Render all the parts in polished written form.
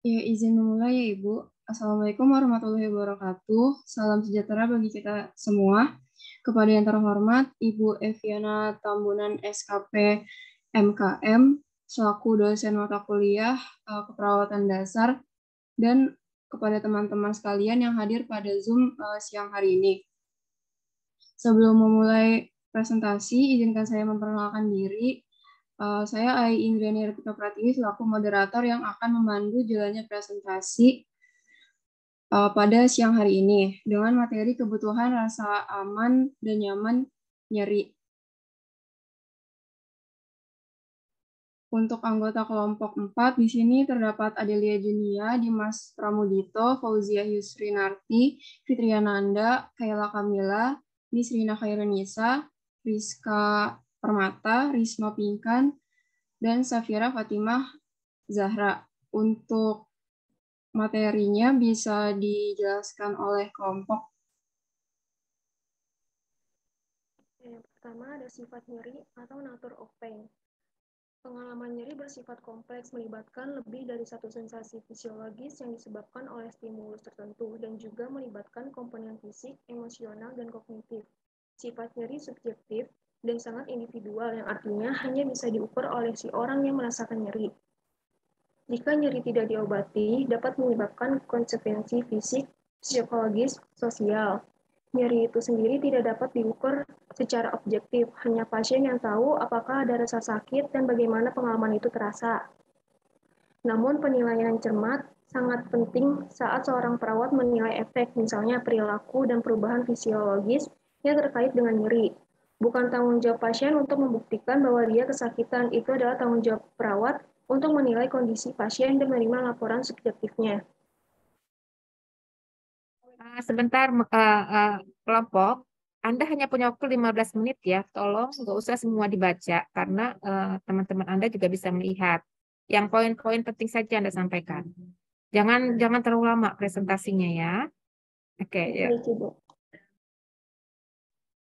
Ya, izin memulai ya Ibu. Assalamualaikum warahmatullahi wabarakatuh. Salam sejahtera bagi kita semua. Kepada yang terhormat Ibu Eviana Tambunan SKP MKM selaku dosen mata kuliah keperawatan dasar dan kepada teman-teman sekalian yang hadir pada Zoom siang hari ini. Sebelum memulai presentasi, izinkan saya memperkenalkan diri. Saya Ai Indriani Rtika Pratiwi selaku moderator yang akan memandu jalannya presentasi pada siang hari ini dengan materi kebutuhan rasa aman dan nyaman nyeri. Untuk anggota kelompok 4, di sini terdapat Adelia Junia, Dimas Pramudito, Fauzia Yusrinarti, Fitriananda, Kayla Kamila, Nisrina Khairunisa, Rizka Permata, Risma Pingkan, dan Safira Fatimah Zahra. Untuk materinya bisa dijelaskan oleh kelompok. Yang pertama ada sifat nyeri atau nature of pain. Pengalaman nyeri bersifat kompleks melibatkan lebih dari satu sensasi fisiologis yang disebabkan oleh stimulus tertentu dan juga melibatkan komponen fisik, emosional, dan kognitif. Sifat nyeri subjektif dan sangat individual yang artinya hanya bisa diukur oleh si orang yang merasakan nyeri. Jika nyeri tidak diobati, dapat menyebabkan konsekuensi fisik, psikologis, sosial. Nyeri itu sendiri tidak dapat diukur secara objektif, hanya pasien yang tahu apakah ada rasa sakit dan bagaimana pengalaman itu terasa. Namun penilaian cermat sangat penting saat seorang perawat menilai efek, misalnya perilaku dan perubahan fisiologis yang terkait dengan nyeri. Bukan tanggung jawab pasien untuk membuktikan bahwa dia kesakitan, itu adalah tanggung jawab perawat untuk menilai kondisi pasien dan menerima laporan subjektifnya. Sebentar, kelompok. Anda hanya punya waktu 15 menit ya. Tolong nggak usah semua dibaca, karena teman-teman Anda juga bisa melihat. Yang poin-poin penting saja Anda sampaikan. Jangan terlalu lama presentasinya ya. Oke, ya. Baik, Ibu.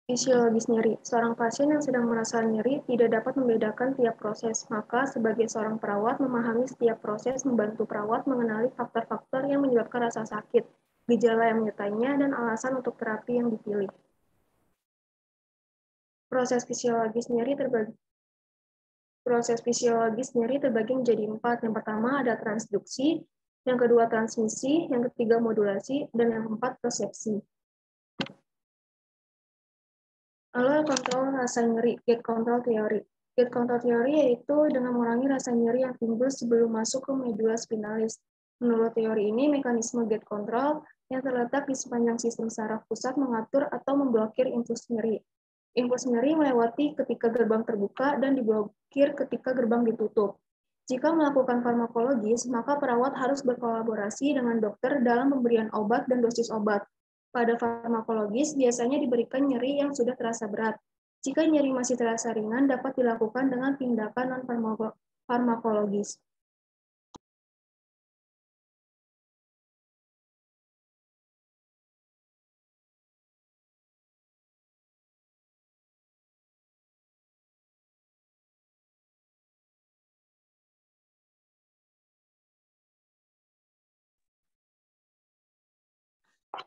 Fisiologis nyeri. Seorang pasien yang sedang merasakan nyeri tidak dapat membedakan tiap proses, maka sebagai seorang perawat memahami setiap proses membantu perawat mengenali faktor-faktor yang menyebabkan rasa sakit, gejala yang menyertainya, dan alasan untuk terapi yang dipilih. Proses fisiologis nyeri terbagi menjadi 4. Yang pertama ada transduksi, yang kedua transmisi, yang ketiga modulasi, dan yang keempat persepsi. Lalu kontrol rasa nyeri, gate control theory. Gate control theory yaitu dengan mengurangi rasa nyeri yang timbul sebelum masuk ke medula spinalis. Menurut teori ini, mekanisme gate control yang terletak di sepanjang sistem saraf pusat mengatur atau memblokir impuls nyeri. Impuls nyeri melewati ketika gerbang terbuka dan diblokir ketika gerbang ditutup. Jika melakukan farmakologis, maka perawat harus berkolaborasi dengan dokter dalam pemberian obat dan dosis obat. Pada farmakologis, biasanya diberikan nyeri yang sudah terasa berat. Jika nyeri masih terasa ringan, dapat dilakukan dengan tindakan non-farmakologis.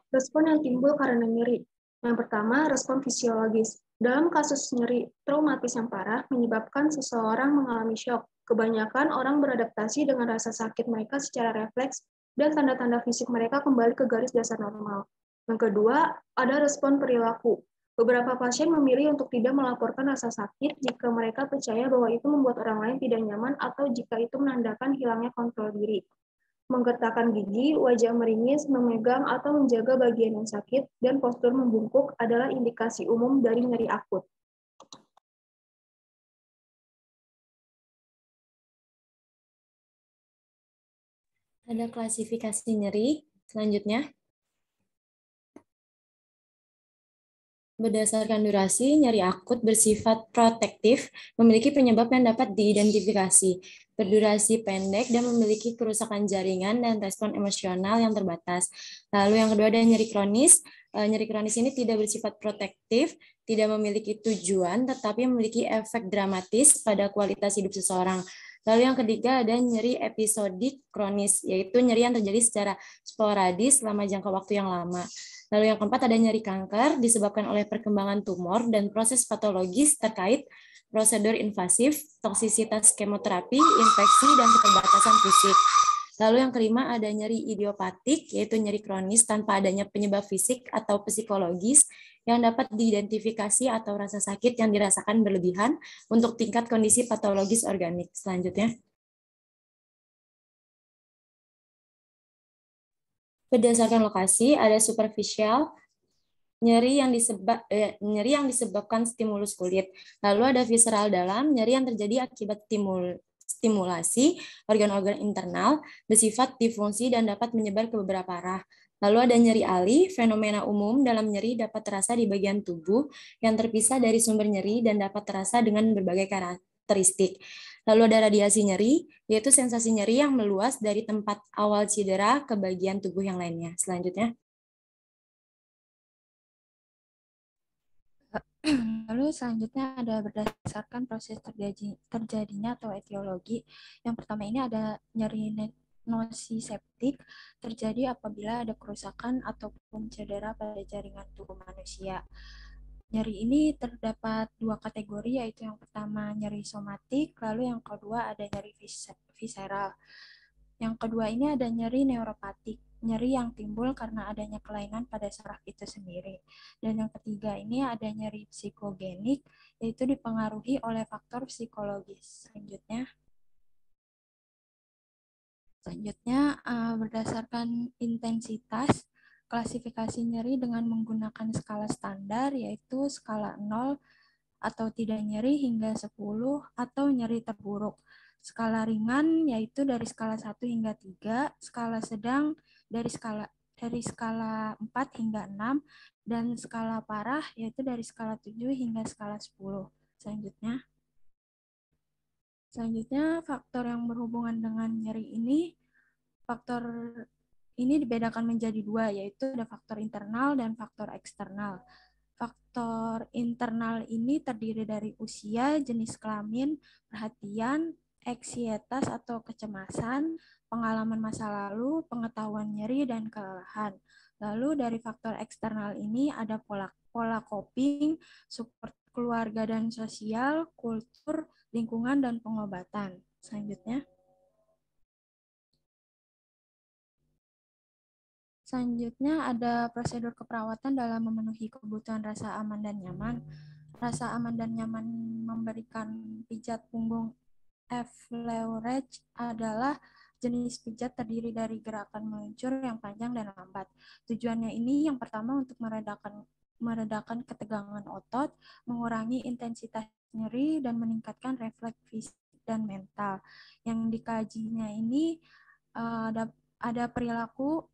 Respon yang timbul karena nyeri. Yang pertama, respon fisiologis. Dalam kasus nyeri traumatis yang parah, menyebabkan seseorang mengalami syok. Kebanyakan orang beradaptasi dengan rasa sakit mereka secara refleks dan tanda-tanda fisik mereka kembali ke garis dasar normal. Yang kedua, ada respon perilaku. Beberapa pasien memilih untuk tidak melaporkan rasa sakit jika mereka percaya bahwa itu membuat orang lain tidak nyaman atau jika itu menandakan hilangnya kontrol diri. Menggetarkan gigi, wajah meringis, memegang atau menjaga bagian yang sakit, dan postur membungkuk adalah indikasi umum dari nyeri akut. Ada klasifikasi nyeri. Selanjutnya, berdasarkan durasi, nyeri akut bersifat protektif, memiliki penyebab yang dapat diidentifikasi, berdurasi pendek, dan memiliki kerusakan jaringan dan respon emosional yang terbatas. Lalu yang kedua ada nyeri kronis. Nyeri kronis ini tidak bersifat protektif, tidak memiliki tujuan, tetapi memiliki efek dramatis pada kualitas hidup seseorang. Lalu yang ketiga ada nyeri episodik kronis, yaitu nyeri yang terjadi secara sporadis selama jangka waktu yang lama. Lalu yang keempat ada nyeri kanker disebabkan oleh perkembangan tumor dan proses patologis terkait prosedur invasif, toksisitas kemoterapi, infeksi, dan keterbatasan fisik. Lalu yang kelima ada nyeri idiopatik, yaitu nyeri kronis tanpa adanya penyebab fisik atau psikologis yang dapat diidentifikasi atau rasa sakit yang dirasakan berlebihan untuk tingkat kondisi patologis organik. Selanjutnya. Berdasarkan lokasi, ada superficial, nyeri yang disebabkan stimulus kulit. Lalu ada visceral dalam, nyeri yang terjadi akibat stimulasi organ-organ internal, bersifat difungsi dan dapat menyebar ke beberapa arah. Lalu ada nyeri alih, fenomena umum dalam nyeri dapat terasa di bagian tubuh yang terpisah dari sumber nyeri dan dapat terasa dengan berbagai karakteristik. Lalu ada radiasi nyeri, yaitu sensasi nyeri yang meluas dari tempat awal cedera ke bagian tubuh yang lainnya. Selanjutnya. Lalu selanjutnya ada berdasarkan proses terjadinya atau etiologi. Yang pertama ini ada nyeri nosiseptik terjadi apabila ada kerusakan ataupun cedera pada jaringan tubuh manusia. Nyeri ini terdapat dua kategori, yaitu yang pertama nyeri somatik, lalu yang kedua ada nyeri visceral. Yang kedua ini ada nyeri neuropatik, nyeri yang timbul karena adanya kelainan pada saraf itu sendiri. Dan yang ketiga ini ada nyeri psikogenik, yaitu dipengaruhi oleh faktor psikologis. Selanjutnya berdasarkan intensitas, klasifikasi nyeri dengan menggunakan skala standar, yaitu skala 0 atau tidak nyeri hingga 10 atau nyeri terburuk. Skala ringan yaitu dari skala 1 hingga 3, skala sedang dari skala 4 hingga 6, dan skala parah yaitu dari skala 7 hingga skala 10. Selanjutnya, faktor yang berhubungan dengan nyeri ini, faktor ini dibedakan menjadi dua, yaitu ada faktor internal dan faktor eksternal. Faktor internal ini terdiri dari usia, jenis kelamin, perhatian, anksietas atau kecemasan, pengalaman masa lalu, pengetahuan nyeri, dan kelelahan. Lalu dari faktor eksternal ini ada pola coping, support keluarga dan sosial, kultur, lingkungan, dan pengobatan. Selanjutnya ada prosedur keperawatan dalam memenuhi kebutuhan rasa aman dan nyaman. Rasa aman dan nyaman memberikan pijat punggung F-leverage adalah jenis pijat terdiri dari gerakan meluncur yang panjang dan lambat. Tujuannya ini yang pertama untuk meredakan ketegangan otot, mengurangi intensitas nyeri, dan meningkatkan refleks fisik dan mental. Yang dikajinya ini ada perilaku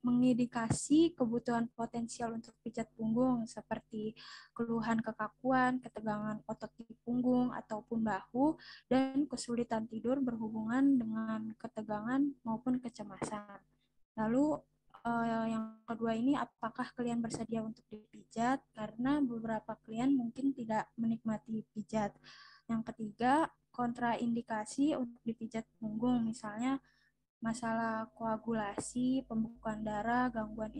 mengindikasi kebutuhan potensial untuk pijat punggung seperti keluhan kekakuan, ketegangan otot di punggung ataupun bahu, dan kesulitan tidur berhubungan dengan ketegangan maupun kecemasan. Lalu yang kedua ini, apakah klien bersedia untuk dipijat? Karena beberapa klien mungkin tidak menikmati pijat. Yang ketiga, kontraindikasi untuk dipijat punggung, misalnya masalah koagulasi, pembekuan darah, gangguan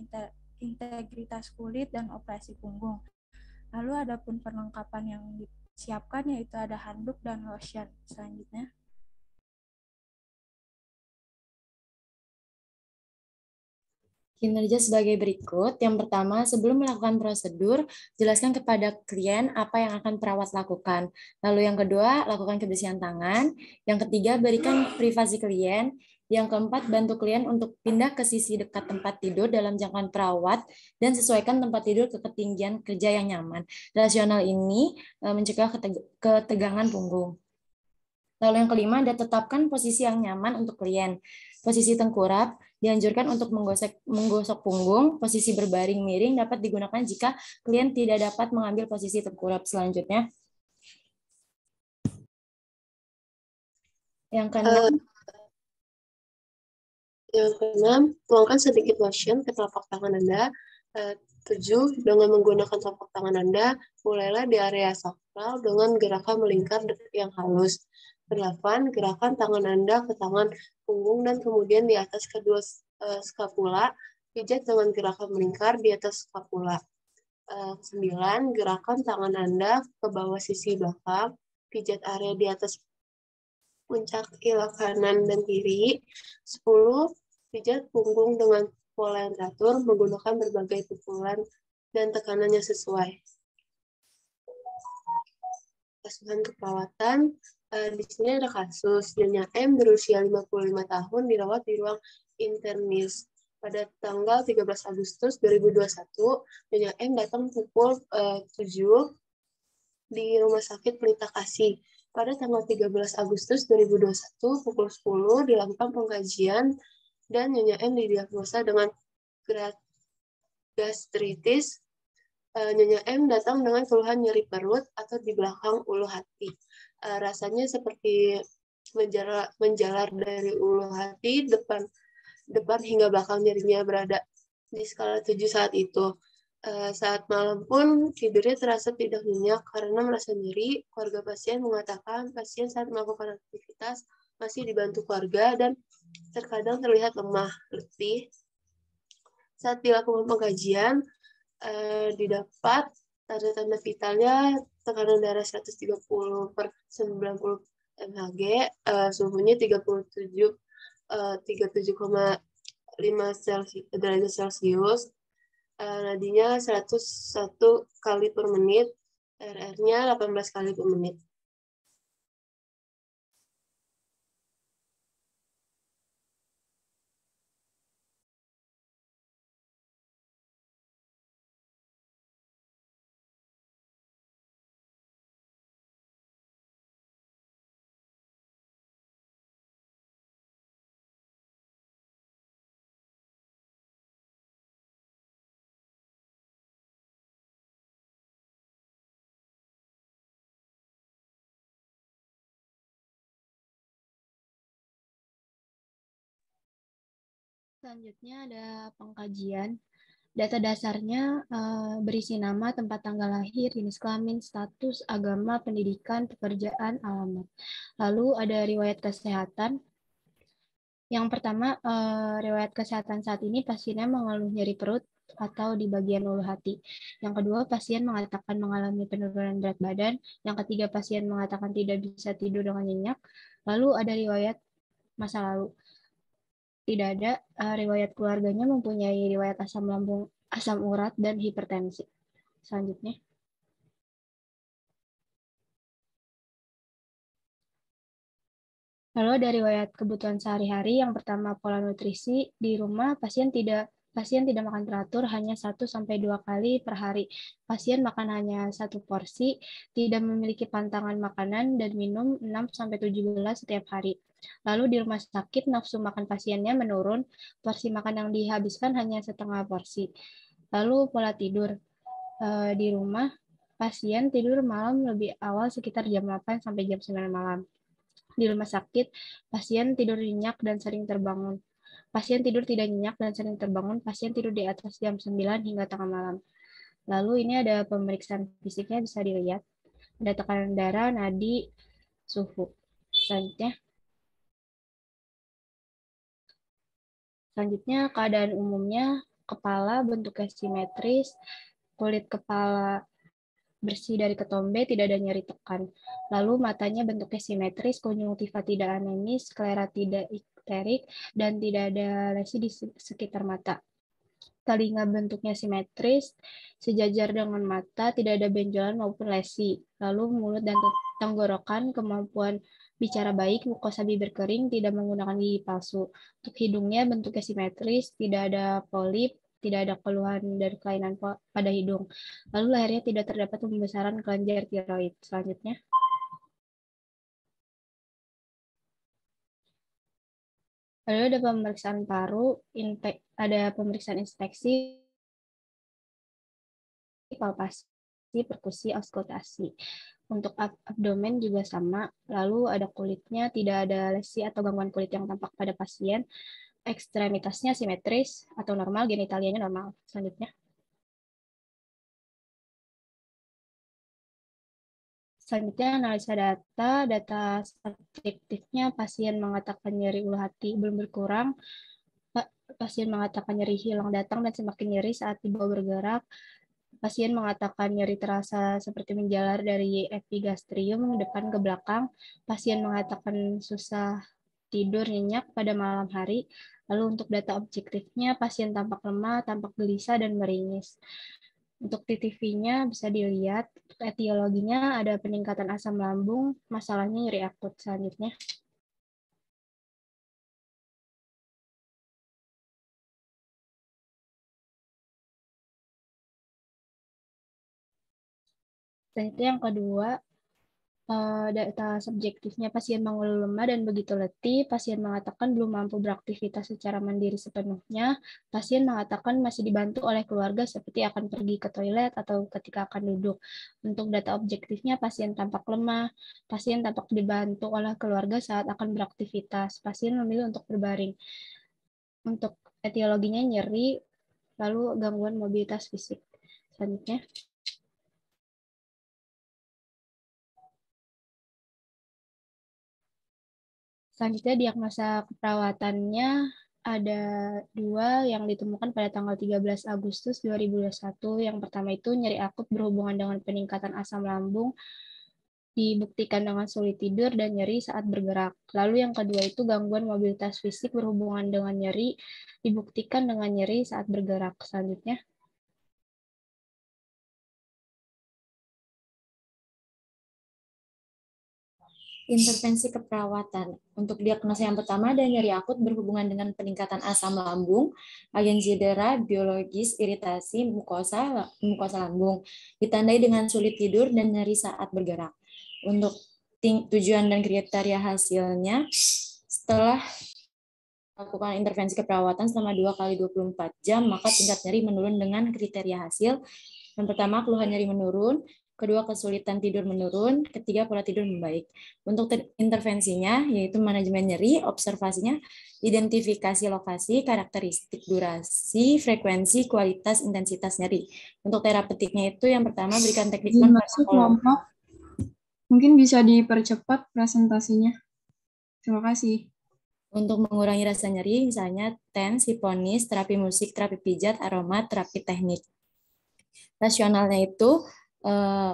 integritas kulit, dan operasi punggung. Lalu ada pun perlengkapan yang disiapkan, yaitu ada handuk dan lotion. Selanjutnya. Kinerja sebagai berikut. Yang pertama, sebelum melakukan prosedur, jelaskan kepada klien apa yang akan perawat lakukan. Lalu yang kedua, lakukan kebersihan tangan. Yang ketiga, berikan privasi klien. Yang keempat, bantu klien untuk pindah ke sisi dekat tempat tidur dalam jangkauan perawat dan sesuaikan tempat tidur ke ketinggian kerja yang nyaman. Rasional ini mencegah ketegangan punggung. Lalu yang kelima, ada tetapkan posisi yang nyaman untuk klien. Posisi tengkurap dianjurkan untuk menggosok punggung. Posisi berbaring miring dapat digunakan jika klien tidak dapat mengambil posisi tengkurap. Selanjutnya. Yang keenam, tuangkan sedikit lotion ke telapak tangan Anda. 7. Dengan menggunakan telapak tangan Anda, mulailah di area sakral dengan gerakan melingkar yang halus. Ke-8, gerakan tangan Anda ke tangan punggung dan kemudian di atas kedua skapula, pijat dengan gerakan melingkar di atas skapula. 9, gerakan tangan Anda ke bawah sisi belakang, pijat area di atas puncak kaki kanan dan kiri. 10, pijat punggung dengan pola yang teratur menggunakan berbagai pukulan dan tekanannya sesuai. Asuhan keperawatan, di sini ada kasus Nyonya M berusia 55 tahun dirawat di ruang internis. Pada tanggal 13 Agustus 2021, Nyonya M datang pukul 7 di Rumah Sakit Pelita Kasih. Pada tanggal 13 Agustus 2021, pukul 10 dilakukan pengkajian dan Nyonya M didiagnosa dengan gastritis. Nyonya M datang dengan keluhan nyeri perut atau di belakang ulu hati. Rasanya seperti menjalar dari ulu hati depan hingga belakang, nyerinya berada di skala 7 saat itu. Saat malam pun tidurnya terasa tidak nyenyak karena merasa nyeri. Keluarga pasien mengatakan pasien saat melakukan aktivitas masih dibantu keluarga dan terkadang terlihat lemah, letih. Saat dilakukan pengkajian, didapat tanda-tanda vitalnya tekanan darah 130/90 mHg, suhunya 37,5 derajat Celcius, nadinya 101 kali per menit, RR-nya 18 kali per menit. Selanjutnya ada pengkajian. Data dasarnya berisi nama, tempat tanggal lahir, jenis kelamin, status, agama, pendidikan, pekerjaan, alamat. Lalu ada riwayat kesehatan. Yang pertama, riwayat kesehatan saat ini pasiennya mengeluh nyeri perut atau di bagian ulu hati. Yang kedua, pasien mengatakan mengalami penurunan berat badan. Yang ketiga, pasien mengatakan tidak bisa tidur dengan nyenyak. Lalu ada riwayat masa lalu. Tidak ada riwayat keluarganya mempunyai riwayat asam lambung, asam urat, dan hipertensi. Selanjutnya. Lalu ada riwayat kebutuhan sehari-hari. Yang pertama, pola nutrisi. Di rumah, pasien tidak makan teratur, hanya 1-2 kali per hari. Pasien makan hanya 1 porsi, tidak memiliki pantangan makanan, dan minum 6-7 gelas setiap hari. Lalu di rumah sakit, nafsu makan pasiennya menurun, porsi makan yang dihabiskan hanya setengah porsi. Lalu pola tidur. Di rumah, pasien tidur malam lebih awal sekitar jam 8 sampai jam 9 malam. Di rumah sakit, pasien tidur nyenyak dan sering terbangun. Pasien tidur tidak nyenyak dan sering terbangun, pasien tidur di atas jam 9 hingga tengah malam. Lalu ini ada pemeriksaan fisiknya, bisa dilihat. Ada tekanan darah, nadi, suhu. Selanjutnya, keadaan umumnya, kepala bentuknya simetris, kulit kepala bersih dari ketombe, tidak ada nyeri tekan. Lalu matanya bentuknya simetris, konjungtiva tidak anemis, sklera tidak ikterik, dan tidak ada lesi di sekitar mata. Telinga bentuknya simetris, sejajar dengan mata, tidak ada benjolan maupun lesi. Lalu mulut dan tenggorokan, kemampuan bicara baik, mukosa bibir kering, tidak menggunakan gigi palsu. Untuk hidungnya bentuknya simetris, tidak ada polip, tidak ada keluhan dari kelainan pada hidung. Lalu lehernya tidak terdapat pembesaran kelenjar tiroid. Selanjutnya. Lalu ada pemeriksaan paru, ada pemeriksaan inspeksi, palpasi, perkusi, auskultasi. Untuk abdomen juga sama. Lalu ada kulitnya, tidak ada lesi atau gangguan kulit yang tampak pada pasien. Ekstremitasnya simetris atau normal, genitalianya normal. Selanjutnya. Selanjutnya analisa data. Data subjektifnya pasien mengatakan nyeri ulu hati belum berkurang. Pasien mengatakan nyeri hilang datang dan semakin nyeri saat dibawa bergerak. Pasien mengatakan nyeri terasa seperti menjalar dari epigastrium depan ke belakang. Pasien mengatakan susah tidur nyenyak pada malam hari. Lalu untuk data objektifnya, pasien tampak lemah, tampak gelisah, dan meringis. Untuk TTV-nya bisa dilihat, etiologinya ada peningkatan asam lambung, masalahnya nyeri akut. Selanjutnya. Selanjutnya yang kedua, data subjektifnya pasien mengeluh lemah dan begitu letih, pasien mengatakan belum mampu beraktivitas secara mandiri sepenuhnya, pasien mengatakan masih dibantu oleh keluarga seperti akan pergi ke toilet atau ketika akan duduk. Untuk data objektifnya pasien tampak lemah, pasien tampak dibantu oleh keluarga saat akan beraktivitas, pasien memilih untuk berbaring. Untuk etiologinya nyeri, lalu gangguan mobilitas fisik. Selanjutnya. Selanjutnya diagnosa keperawatannya ada 2 yang ditemukan pada tanggal 13 Agustus 2021. Yang pertama itu nyeri akut berhubungan dengan peningkatan asam lambung, dibuktikan dengan sulit tidur dan nyeri saat bergerak. Lalu yang kedua itu gangguan mobilitas fisik berhubungan dengan nyeri, dibuktikan dengan nyeri saat bergerak. Selanjutnya. Intervensi keperawatan. Untuk diagnosa yang pertama ada nyeri akut berhubungan dengan peningkatan asam lambung, agen cedera, biologis, iritasi, mukosa lambung, ditandai dengan sulit tidur dan nyeri saat bergerak. Untuk tujuan dan kriteria hasilnya, setelah melakukan intervensi keperawatan selama 2 kali 24 jam, maka tingkat nyeri menurun dengan kriteria hasil. Yang pertama, keluhan nyeri menurun. Kedua, kesulitan tidur menurun. Ketiga, pola tidur membaik. Untuk intervensinya, yaitu manajemen nyeri, observasinya, identifikasi lokasi, karakteristik durasi, frekuensi, kualitas, intensitas nyeri. Untuk terapeutiknya itu yang pertama, berikan teknik non-farmakologi. Mungkin bisa dipercepat presentasinya. Terima kasih. Untuk mengurangi rasa nyeri, misalnya TENS, hiponis, terapi musik, terapi pijat, aroma, terapi teknik. Rasionalnya itu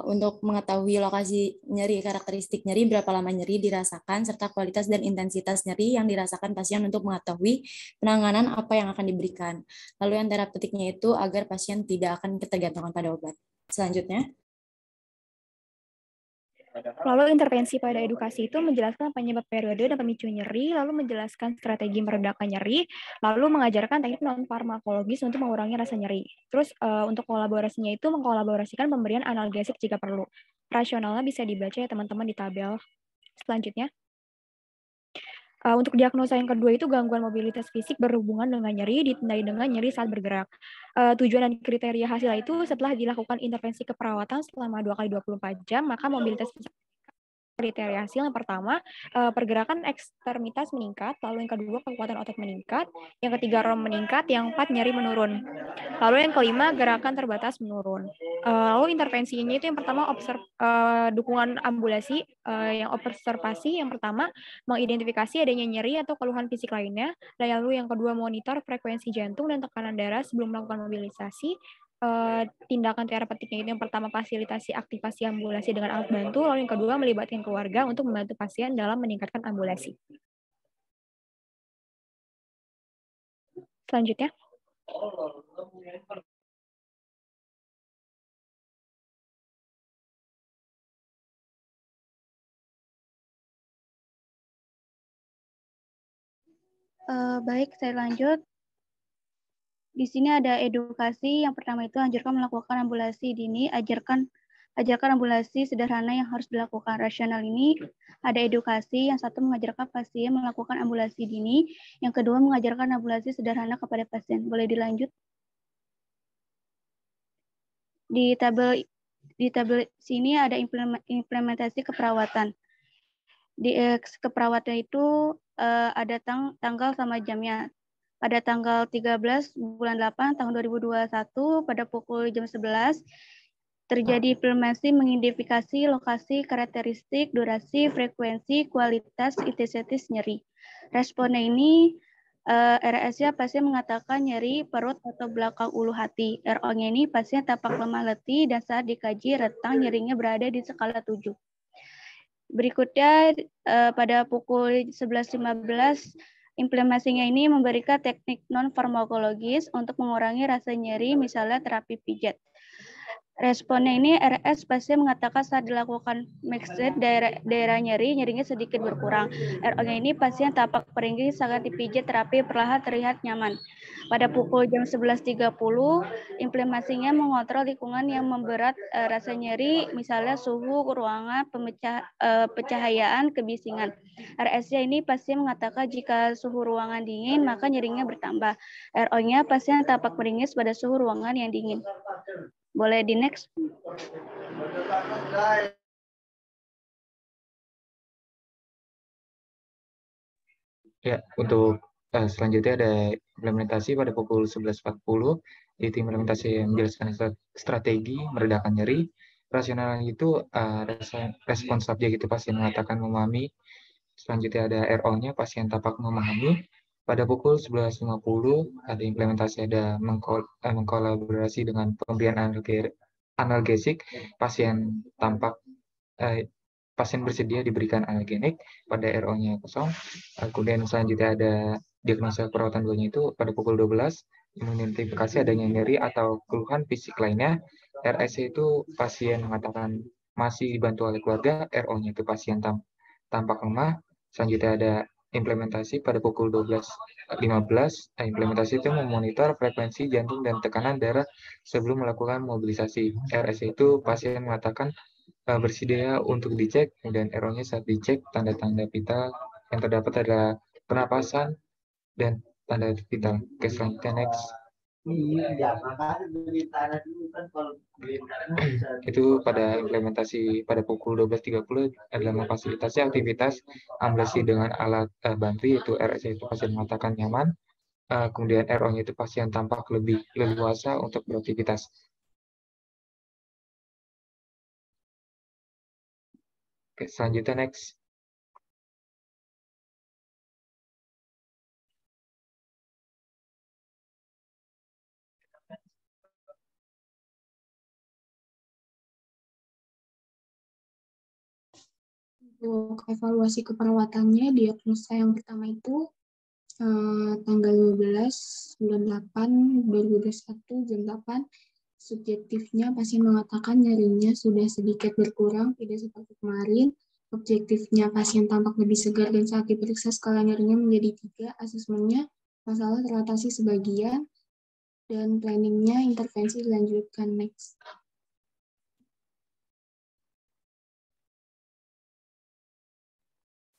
untuk mengetahui lokasi nyeri, karakteristik nyeri, berapa lama nyeri dirasakan, serta kualitas dan intensitas nyeri yang dirasakan pasien untuk mengetahui penanganan apa yang akan diberikan. Lalu yang terapeutiknya itu agar pasien tidak akan ketergantungan pada obat. Selanjutnya. Lalu intervensi pada edukasi itu menjelaskan penyebab periode dan pemicu nyeri, lalu menjelaskan strategi meredakan nyeri, lalu mengajarkan teknik non-farmakologis untuk mengurangi rasa nyeri. Terus untuk kolaborasinya itu mengkolaborasikan pemberian analgesik jika perlu. Rasionalnya bisa dibaca ya teman-teman di tabel. Selanjutnya. Untuk diagnosa yang kedua itu gangguan mobilitas fisik berhubungan dengan nyeri, ditandai dengan nyeri saat bergerak. Tujuan dan kriteria hasil itu setelah dilakukan intervensi keperawatan selama 2 kali 24 jam, maka mobilitas fisik kriteria hasil yang pertama, pergerakan ekstremitas meningkat, lalu yang kedua kekuatan otot meningkat, yang ketiga ROM meningkat, yang keempat nyeri menurun. Lalu yang kelima gerakan terbatas menurun. Lalu intervensinya itu yang pertama dukungan ambulasi, yang observasi yang pertama mengidentifikasi adanya nyeri atau keluhan fisik lainnya, lalu yang kedua monitor frekuensi jantung dan tekanan darah sebelum melakukan mobilisasi. Tindakan terapeutiknya itu yang pertama fasilitasi aktivasi ambulasi dengan alat bantu, lalu yang kedua melibatkan keluarga untuk membantu pasien dalam meningkatkan ambulasi. Selanjutnya. Baik, saya lanjut. Di sini ada edukasi. Yang pertama itu anjurkan melakukan ambulasi dini, ajarkan ambulasi sederhana yang harus dilakukan. Rasional ini ada edukasi. Yang satu mengajarkan pasien melakukan ambulasi dini, yang kedua mengajarkan ambulasi sederhana kepada pasien. Boleh dilanjut? Di tabel sini ada implementasi keperawatan. Di keperawatan itu ada tanggal sama jamnya. Pada tanggal 13 bulan 8 tahun 2021 pada pukul jam 11, Terjadi inflamasi mengidentifikasi lokasi, karakteristik, durasi, frekuensi, kualitas, intensitas nyeri. Responnya ini RS-nya pasien mengatakan nyeri perut atau belakang ulu hati. RO-nya ini pasien tampak lemah letih dan saat dikaji rentang nyerinya berada di skala 7. Berikutnya pada pukul 11.15 implementasinya ini memberikan teknik non-farmakologis untuk mengurangi rasa nyeri, misalnya terapi pijat. Responnya ini RS pasien mengatakan saat dilakukan mixed daerah nyerinya sedikit berkurang. RO-nya ini pasien tampak peringgi sangat dipijat terapi perlahan terlihat nyaman. Pada pukul jam 11.30 implementasinya mengontrol lingkungan yang memberat rasa nyeri, misalnya suhu ruangan, pencahayaan, kebisingan. RS-nya ini pasien mengatakan jika suhu ruangan dingin maka nyerinya bertambah. RO-nya pasien tampak meringis pada suhu ruangan yang dingin. Boleh di next. Ya, untuk selanjutnya ada implementasi pada pukul 11.40, yaitu implementasi yang menjelaskan strategi meredakan nyeri. Rasionalnya itu respon subjek itu pasien mengatakan memahami. Selanjutnya ada RO-nya, pasien tampak memahami. Pada pukul 11.50 ada implementasi, ada mengkolaborasi dengan pemberian analgesik, pasien tampak pasien bersedia diberikan analgenik. Pada RO-nya kosong. Kemudian selanjutnya ada diagnosa perawatan 2-nya itu pada pukul 12 mengidentifikasi adanya nyeri atau keluhan fisik lainnya. RS itu pasien mengatakan masih dibantu oleh keluarga, RO-nya itu pasien tampak lemah. Selanjutnya ada implementasi pada pukul 12.15. Implementasi itu memonitor frekuensi jantung dan tekanan darah sebelum melakukan mobilisasi. RS itu pasien mengatakan bersedia untuk dicek, kemudian RO-nya saat dicek tanda-tanda vital yang terdapat adalah pernapasan dan tanda vital. Oke, selanjutnya next. Itu pada implementasi pada pukul 12.30 adalah memfasilitasi aktivitas amblasi dengan alat bantu, yaitu RS itu pasien mengatakan nyaman, kemudian RO-nya itu pasien tampak lebih leluasa untuk beraktivitas. Oke, selanjutnya next. Untuk evaluasi keperawatannya, diagnosa yang pertama itu tanggal 12 bulan 8 2021 jam 8. Subjektifnya pasien mengatakan nyerinya sudah sedikit berkurang, tidak seperti kemarin. Objektifnya pasien tampak lebih segar dan saat diperiksa skala nyerinya menjadi 3. Asesmennya masalah teratasi sebagian dan planningnya intervensi dilanjutkan next.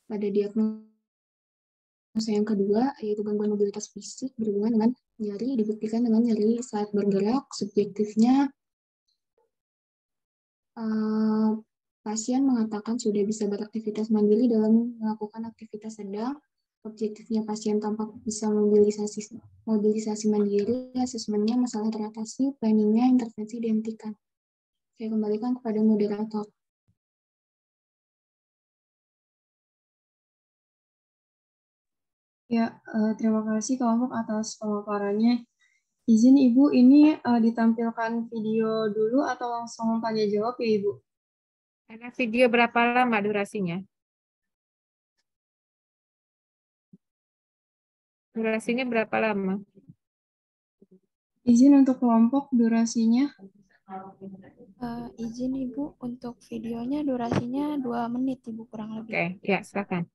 Pada diagnosa yang kedua, yaitu gangguan mobilitas fisik berhubungan dengan nyeri, dibuktikan dengan nyeri saat bergerak. Subjektifnya, pasien mengatakan sudah bisa beraktivitas mandiri dalam melakukan aktivitas sedang. Objektifnya pasien tampak bisa mobilisasi mandiri. Asesmennya masalah teratasi, planningnya intervensi dihentikan. Saya kembalikan kepada moderator. Ya, terima kasih kelompok atas pemaparannya. Izin Ibu, ini ditampilkan video dulu atau langsung tanya jawab ya Ibu? Karena video berapa lama durasinya? Durasinya berapa lama? Izin untuk kelompok durasinya. Izin Ibu, untuk videonya durasinya 2 menit Ibu kurang lebih. Oke, ya silakan.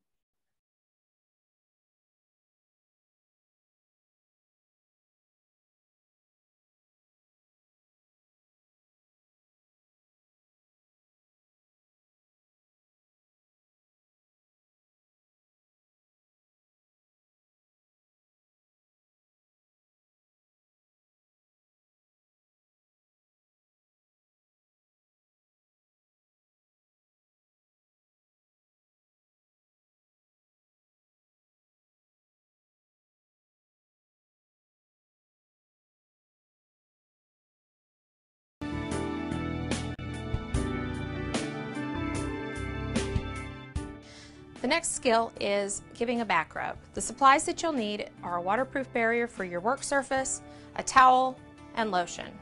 The next skill is giving a back rub. The supplies that you'll need are a waterproof barrier for your work surface, a towel, and lotion.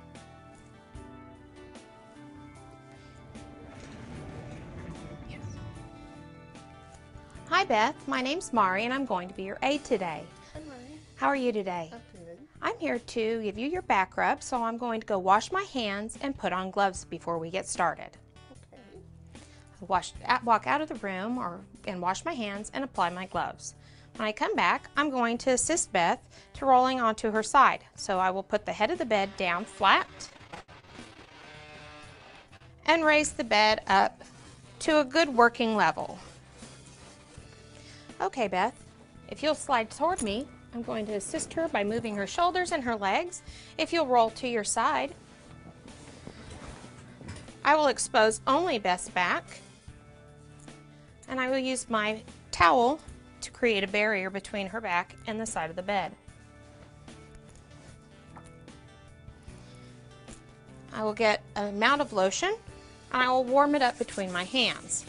Hi Beth, my name's Mari and I'm going to be your aide today. Hi, Mari. How are you today? I'm good. I'm here to give you your back rub, so I'm going to go wash my hands and put on gloves before we get started. Walk out of the room and wash my hands and apply my gloves. When I come back, I'm going to assist Beth to rolling onto her side. So I will put the head of the bed down flat and raise the bed up to a good working level. Okay, Beth, if you'll slide toward me, I'm going to assist her by moving her shoulders and her legs. If you'll roll to your side, I will expose only Beth's back. And I will use my towel to create a barrier between her back and the side of the bed. I will get an amount of lotion and I will warm it up between my hands.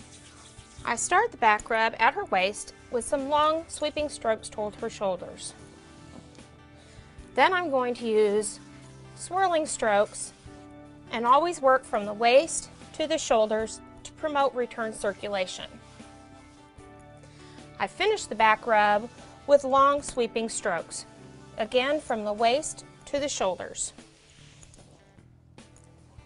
I start the back rub at her waist with some long sweeping strokes toward her shoulders. Then I'm going to use swirling strokes and always work from the waist to the shoulders to promote return circulation. I finish the back rub with long sweeping strokes, again from the waist to the shoulders.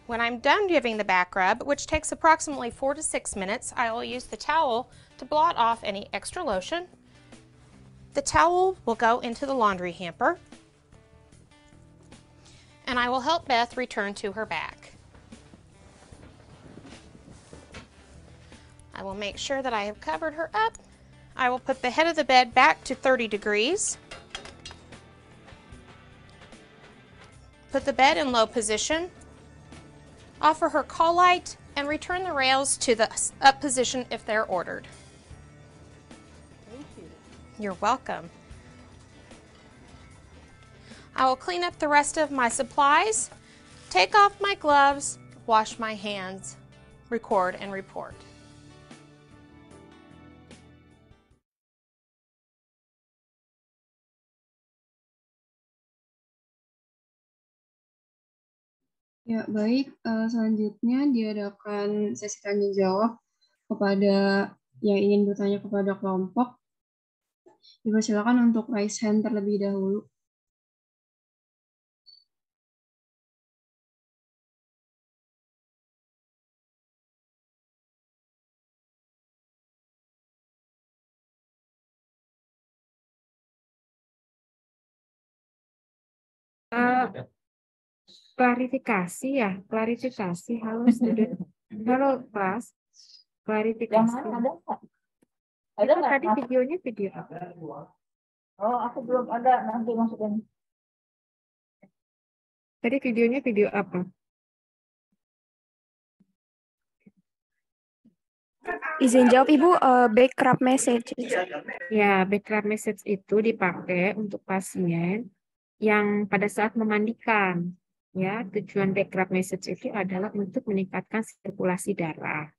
When I'm done giving the back rub, which takes approximately 4 to 6 minutes, I will use the towel to blot off any extra lotion. The towel will go into the laundry hamper, and I will help Beth return to her back. I will make sure that I have covered her up. I will put the head of the bed back to 30 degrees. Put the bed in low position. Offer her call light and return the rails to the up position if they're ordered. Thank you. You're welcome. I will clean up the rest of my supplies, take off my gloves, wash my hands, record and report. Ya, baik. Selanjutnya diadakan sesi tanya jawab kepada yang ingin bertanya kepada kelompok. Dipersilakan untuk raise hand terlebih dahulu. Klarifikasi ya, klarifikasi. Halo student, halo kelas, klarifikasi. Yang mana ada nggak? Itu tadi videonya video apa? Oh, aku belum ada, nanti masukin. Tadi videonya video apa? Izin jawab Ibu, backup message. Ya, backup message itu dipakai untuk pasien yang pada saat memandikan. Ya, tujuan backup message itu adalah untuk meningkatkan sirkulasi darah.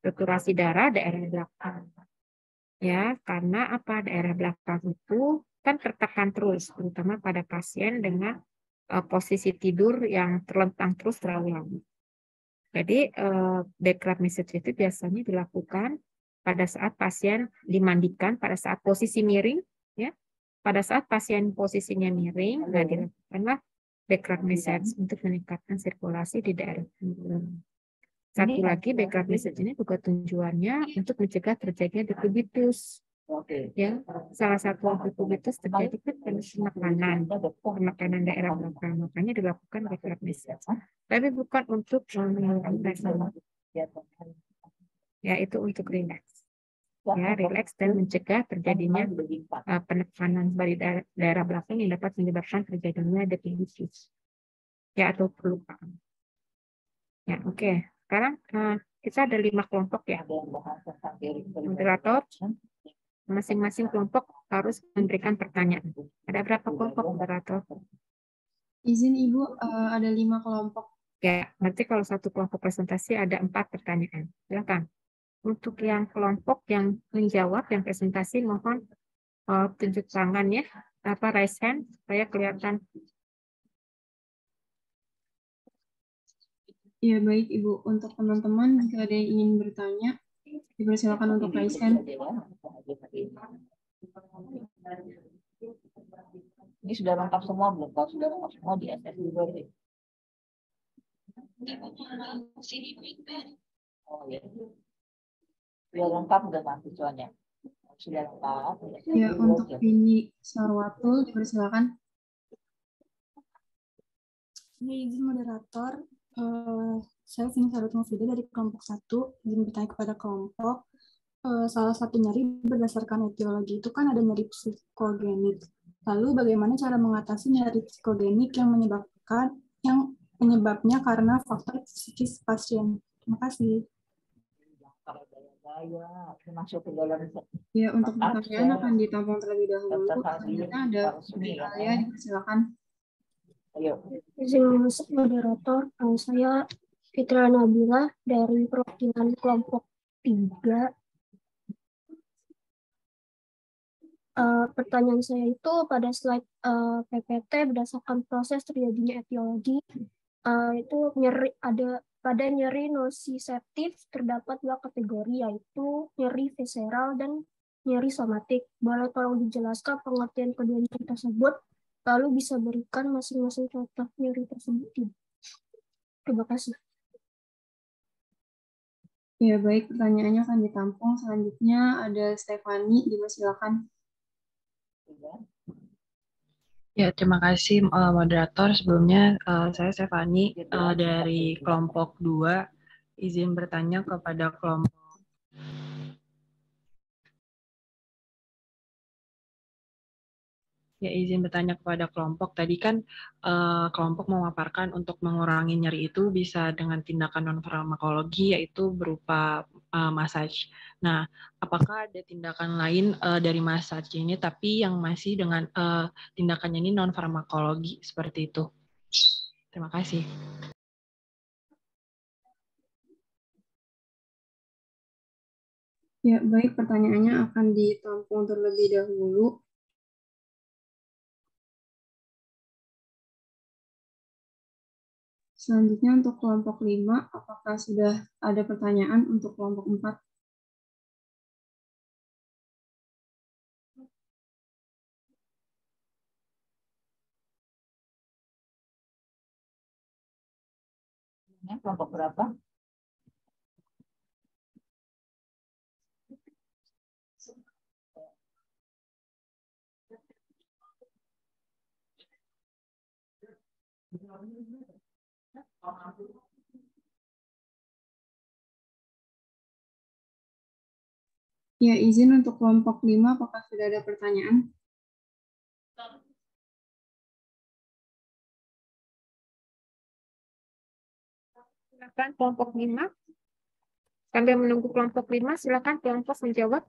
Sirkulasi darah daerah belakang. Ya, karena apa? Daerah belakang itu kan tertekan terus, terutama pada pasien dengan posisi tidur yang terlentang terus terlalu lama. Jadi backup message itu biasanya dilakukan pada saat pasien dimandikan, pada saat posisi miring, ya. Pada saat pasien posisinya miring, nah dilakukanlah backup message untuk meningkatkan sirkulasi di daerah punggung. Satu lagi backup message ini juga tujuannya untuk mencegah terjadinya decubitus. Ya, salah satu decubitus terjadi kan penekanan daerah belakang, makanya dilakukan backup message. Tapi bukan untuk mengurangi ya, itu untuk relax. Ya, relax dan mencegah terjadinya penekanan dari daerah belakang yang dapat menyebabkan terjadinya decubitus. Ya, atau kelupaan. Ya, oke. Sekarang kita ada 5 kelompok ya. Moderator, masing-masing kelompok harus memberikan pertanyaan. Ada berapa kelompok moderator? Izin Ibu, ada 5 kelompok. Ya, berarti kalau satu kelompok presentasi ada 4 pertanyaan. Silakan. Untuk yang kelompok yang menjawab, yang presentasi, mohon tunjuk tangan ya, raise hand supaya kelihatan. Ya, baik Ibu. Untuk teman-teman, jika ada yang ingin bertanya, dipersilakan untuk raise hand. Ini sudah lengkap semua belum? Kalau sudah lengkap semua di SS juga. Oh ya. Sudah lengkap udah mahasiswanya. Sudah lengkap. Ya, untuk Vini Sarwatul, dipersilakan. Ini izin moderator. Saya Vini Sarwatul Mufida dari kelompok 1. Izin bertanya kepada kelompok. Salah satu nyeri berdasarkan etiologi itu kan ada nyeri psikogenik. Lalu bagaimana cara mengatasi nyeri psikogenik yang penyebabnya karena faktor psikis pasien? Terima kasih. Ya, untuk pertanyaan akan ditampung terlebih dahulu. Selanjutnya ada Alia, dipersilakan. Izin masuk moderator, saya Fitra Nabila dari perwakilan kelompok 3. Pertanyaan saya itu pada slide PPT berdasarkan proses terjadinya etiologi itu pada nyeri nociceptif terdapat 2 kategori, yaitu nyeri visceral dan nyeri somatik. Boleh tolong dijelaskan pengertian kedua nyeri tersebut, lalu bisa berikan masing-masing contoh nyeri tersebut. Terima kasih. Ya, baik, pertanyaannya akan ditampung. Selanjutnya ada Stefani, dipersilakan. Ya, terima kasih moderator. Sebelumnya saya Stefani dari kelompok 2. Izin bertanya kepada kelompok. Ya, izin bertanya kepada kelompok. Tadi kan kelompok memaparkan untuk mengurangi nyeri itu bisa dengan tindakan non-farmakologi, yaitu berupa massage. Nah, apakah ada tindakan lain dari massage ini, tapi yang masih dengan tindakannya ini non-farmakologi seperti itu? Terima kasih. Ya, baik, pertanyaannya akan ditampung terlebih dahulu. Selanjutnya untuk kelompok 5, apakah sudah ada pertanyaan untuk kelompok 4? Kelompok berapa? Ya, izin untuk kelompok 5, apakah sudah ada pertanyaan? Silakan kelompok 5. Sambil menunggu kelompok 5, silakan kelompok menjawab.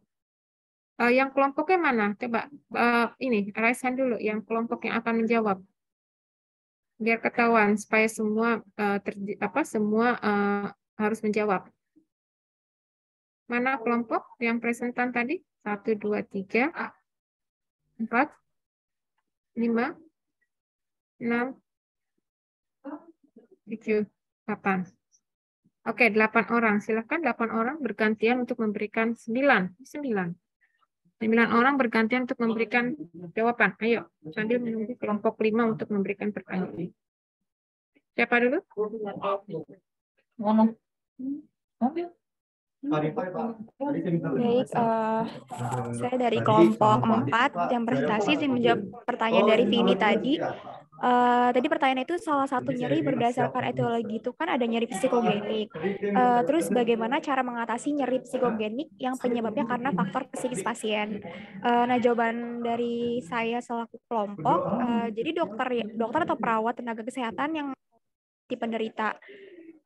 Yang kelompoknya mana? Coba ini raise hand dulu yang kelompok yang akan menjawab. Biar ketahuan supaya semua harus menjawab. Mana kelompok yang presentan tadi? 1, 2, 3, 4, 5, 6, 7, 8. Oke, 8 orang. Silakan 8 orang bergantian untuk memberikan 9 orang bergantian untuk memberikan jawaban. Ayo, sambil menunggu kelompok 5 untuk memberikan pertanyaan. Siapa dulu? Baik, saya dari kelompok 4 yang presentasi sih menjawab pertanyaan dari Vini tadi. Tadi pertanyaan itu salah satu nyeri berdasarkan etiologi itu kan ada nyeri psikogenik. Terus bagaimana cara mengatasi nyeri psikogenik yang penyebabnya karena faktor psikis pasien? Nah, jawaban dari saya selaku kelompok, jadi dokter atau perawat tenaga kesehatan yang penderita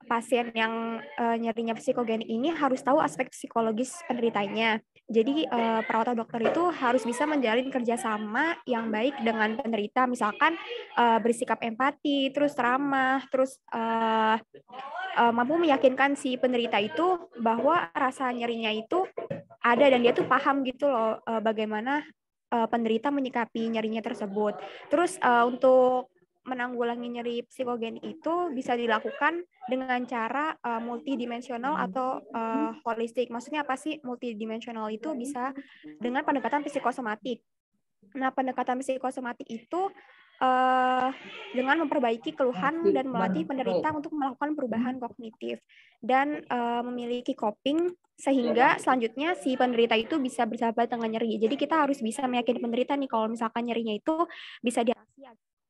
pasien yang nyerinya psikogenik ini harus tahu aspek psikologis penderitanya. Jadi perawat atau dokter itu harus bisa menjalin kerjasama yang baik dengan penderita, misalkan bersikap empati, terus ramah, terus mampu meyakinkan si penderita itu bahwa rasa nyerinya itu ada dan dia tuh paham gitu loh bagaimana penderita menyikapi nyerinya tersebut. Terus untuk menanggulangi nyeri psikogenik itu bisa dilakukan dengan cara multidimensional atau holistik. Maksudnya apa sih multidimensional itu? Bisa dengan pendekatan psikosomatik. Nah, pendekatan psikosomatik itu dengan memperbaiki keluhan dan melatih penderita untuk melakukan perubahan kognitif dan memiliki coping sehingga selanjutnya si penderita itu bisa bersahabat dengan nyeri. Jadi kita harus bisa meyakini penderita nih kalau misalkan nyerinya itu bisa diatasi,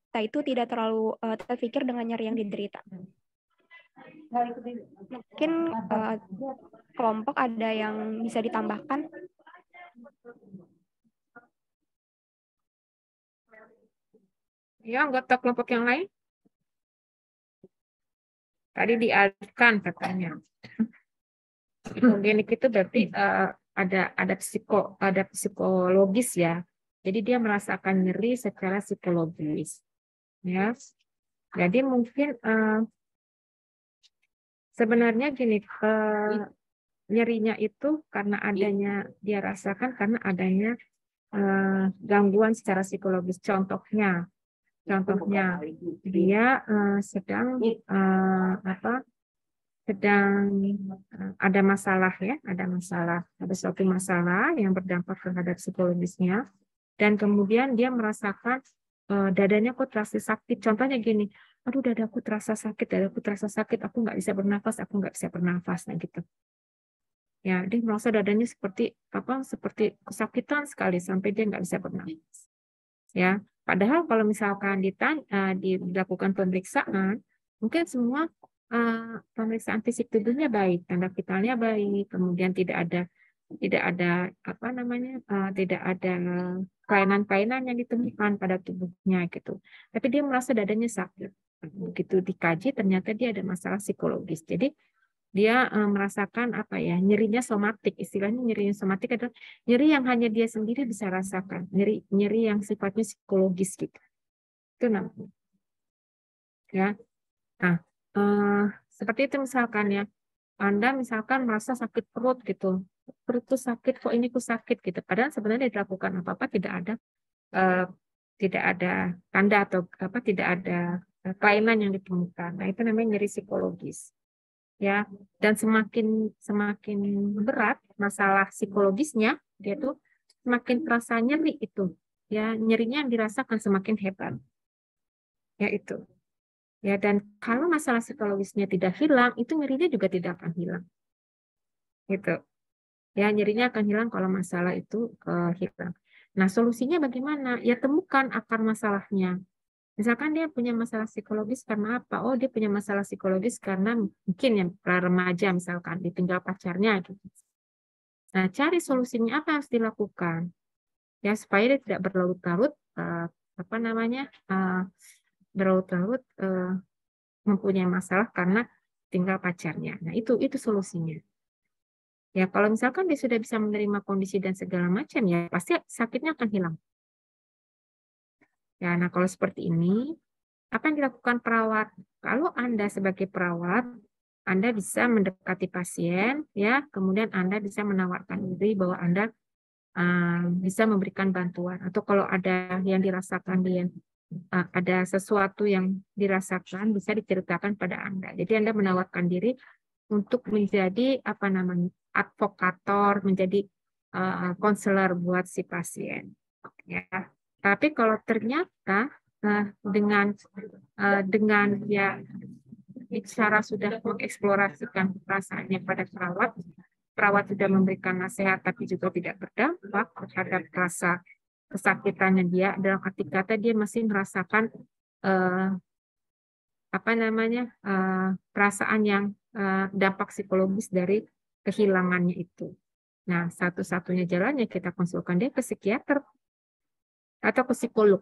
kita itu tidak terlalu terpikir dengan nyeri yang diderita. Mungkin kelompok ada yang bisa ditambahkan. Ya, anggota kelompok yang lain? Tadi dialihkan katanya. Psikogenik itu berarti ada psikologis ya. Jadi dia merasakan nyeri secara psikologis. Ya. Jadi mungkin sebenarnya gini, nyerinya itu karena adanya dia rasakan karena adanya gangguan secara psikologis. Contohnya dia sedang ada masalah ya, ada suatu masalah yang berdampak terhadap psikologisnya, dan kemudian dia merasakan dadanya kok terasa sakit. Contohnya gini, aduh dadaku terasa sakit, aku nggak bisa bernafas, nah gitu. Ya, dia merasa dadanya seperti kesakitan sekali sampai dia nggak bisa bernafas. Ya, padahal kalau misalkan dilakukan pemeriksaan, mungkin semua pemeriksaan fisik tubuhnya baik, tanda vitalnya baik, kemudian tidak ada kelainan-kelainan yang ditemukan pada tubuhnya gitu. Tapi dia merasa dadanya sakit. Begitu dikaji ternyata dia ada masalah psikologis. Jadi dia merasakan nyerinya somatik. Istilahnya nyerinya somatik adalah nyeri yang hanya dia sendiri bisa rasakan, nyeri yang sifatnya psikologis gitu. Itu namanya. Ya. Nah, seperti itu misalkan ya, Anda misalkan merasa sakit perut gitu, perut tuh sakit, kok ini tuh sakit gitu, padahal sebenarnya dilakukan apa-apa tidak ada tanda atau tidak ada kelainan yang ditemukan. Nah, itu namanya nyeri psikologis. Ya, dan semakin berat masalah psikologisnya, dia tuh semakin terasa nyeri itu. Ya, nyerinya yang dirasakan semakin hebat. Ya itu. Ya, dan kalau masalah psikologisnya tidak hilang, itu nyerinya juga tidak akan hilang. Gitu. Ya, nyerinya akan hilang kalau masalah itu hilang. Nah, solusinya bagaimana? Ya, temukan akar masalahnya. Misalkan dia punya masalah psikologis karena apa? Oh, dia punya masalah psikologis karena mungkin yang remaja misalkan ditinggal pacarnya gitu. Nah, cari solusinya apa yang harus dilakukan? Ya, supaya dia tidak berlarut-larut berlarut-larut mempunyai masalah karena tinggal pacarnya. Nah, itu solusinya. Ya, kalau misalkan dia sudah bisa menerima kondisi dan segala macam, ya pasti sakitnya akan hilang. Ya, nah kalau seperti ini, apa yang dilakukan perawat? Kalau Anda sebagai perawat, Anda bisa mendekati pasien, ya, kemudian Anda bisa menawarkan diri bahwa Anda bisa memberikan bantuan. Atau kalau ada yang dirasakan ada sesuatu yang dirasakan, bisa diceritakan pada Anda. Jadi Anda menawarkan diri untuk menjadi advokator, menjadi konselor buat si pasien. Ya. Tapi kalau ternyata dengan ya bicara sudah mengeksplorasikan perasaannya pada perawat sudah memberikan nasihat tapi juga tidak berdampak terhadap rasa kesakitannya dia, dalam arti kata dia masih merasakan perasaan yang dampak psikologis dari kehilangannya itu. Nah, satu-satunya jalannya kita konsulkan dia ke psikiater atau ke psikolog.